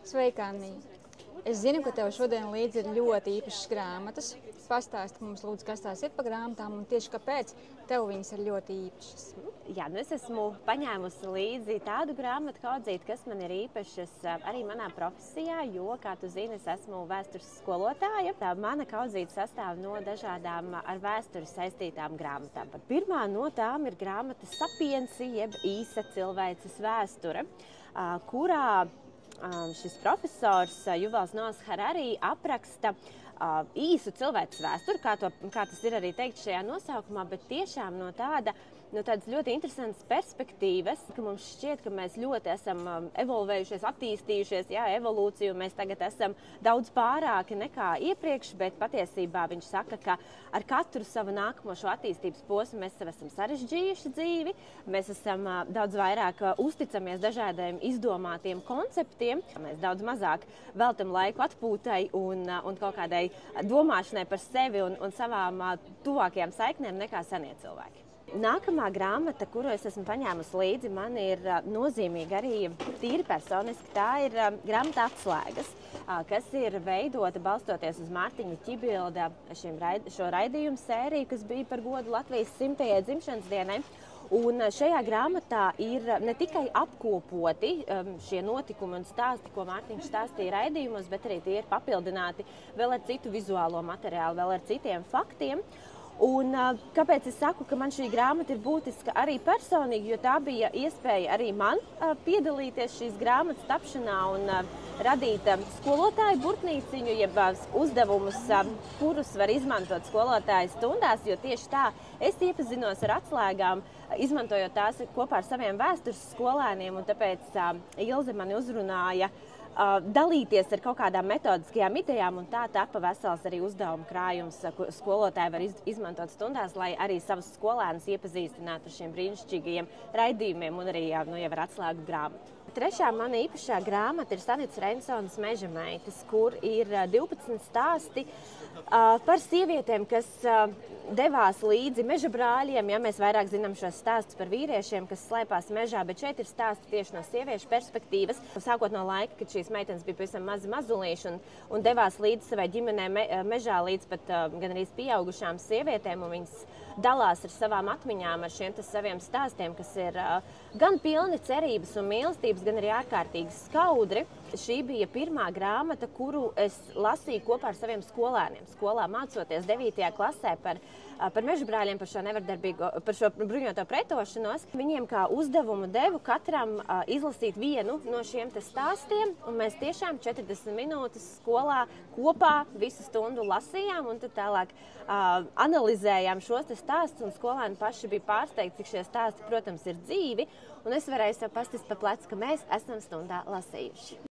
Sveika, Annī! Es zinu, ka tev šodien līdzi ir ļoti īpašas grāmatas. Pastāsti mums, lūdzu, kas tās ir pa grāmatām un tieši kāpēc tev viņas ir ļoti īpašas. Jā, es esmu paņēmusi līdzi tādu grāmatu kaudzīti, kas man ir īpašas arī manā profesijā, jo, kā tu zini, es esmu vēstures skolotāja. Tā mana kaudzīte sastāv no dažādām ar vēsturi saistītām grāmatām. Pirmā no tām ir grāmata Sapiensi, jeb īsa cilvēces vēsture, kurā šis profesors Juvals Noahs Harari apraksta īsu cilvēces vēsturi, kā tas ir arī teikt šajā nosaukumā, bet tiešām no tādas ļoti interesantas perspektīvas, ka mums šķiet, ka mēs ļoti esam evolvējušies, attīstījušies, jā, evolūciju mēs tagad esam daudz pārāki nekā iepriekš, bet patiesībā viņš saka, ka ar katru savu nākamo šo attīstības posmu mēs sev esam sarežģījuši dzīvi, mēs esam daudz vairāk uzticamies dažādiem izdomātiem konceptiem, mēs daudz mazāk veltam laiku atpūtai un kaut kādai domāšanai par sevi un savām tuvākajām saiknēm nekā senie cilvēki. Nākamā grāmata, kuru es esmu paņēmusi līdzi, man ir nozīmīga arī tīri personiski. Tā ir grāmata Atslēgas, kas ir veidota balstoties uz Mārtiņa Ķibilda šo raidījumu sēriju, kas bija par godu Latvijas 100. dzimšanas dienai. Un šajā grāmatā ir ne tikai apkopoti šie notikumi un stāsti, ko Mārtiņš stāstīja raidījumos, bet arī tie ir papildināti vēl ar citu vizuālo materiālu, vēl ar citiem faktiem. Un kāpēc es saku, ka man šī grāmata ir būtiska arī personīgi, jo tā bija iespēja arī man piedalīties šīs grāmatas tapšanā un radīt skolotāju burtnīciņu, jeb uzdevumus, kurus var izmantot skolotāju stundās, jo tieši tā es iepazinos ar atslēgām, izmantojot tās kopā ar saviem vēstures skolēniem, un tāpēc Ilze mani uzrunāja dalīties ar kaut kādām metodiskajām idejām, un tā tapa vesels arī uzdevumu krājums, ko skolotāji var izmantot stundās, lai arī savus skolēnus iepazīstinātu ar šiem brīnišķīgajiem raidījumiem un arī jau ar atslēgu grāmatu. Trešā mana īpašā grāmata ir Sanits Reinsonas Meža meitas, kur ir 12 stāsti par sievietēm, kas devās līdzi meža brāļiem. Ja, mēs vairāk zinām šos stāstus par vīriešiem, kas slēpās mežā, bet šeit ir stāsti tieši no sieviešu perspektīvas. Sākot no laika, kad šīs meitenes bija pavisam mazulīši un devās līdzi savai ģimenei mežā līdz pat gan arī pieaugušām sievietēm, un viņas dalās ar savām atmiņām, ar šiem saviem stāstiem, kas ir gan pilni cerības un mīlestības, gan arī ārkārtīgi skaudri. Šī bija pirmā grāmata, kuru es lasīju kopā ar saviem skolēniem. Skolā mācoties 9. klasē par mežabrāļiem, par šo bruņoto pretošanos. Viņiem kā uzdevumu devu katram izlasīt vienu no šiem stāstiem, un mēs tiešām 40 minūtes skolā kopā visu stundu lasījām, un tad tālāk analizējām šos stāstus, un skolēni paši bija pārsteigti, cik šie stāsti, protams, ir dzīvi, un es varēju sev pastist pa plecu, ka mēs esam stundā lasījuši.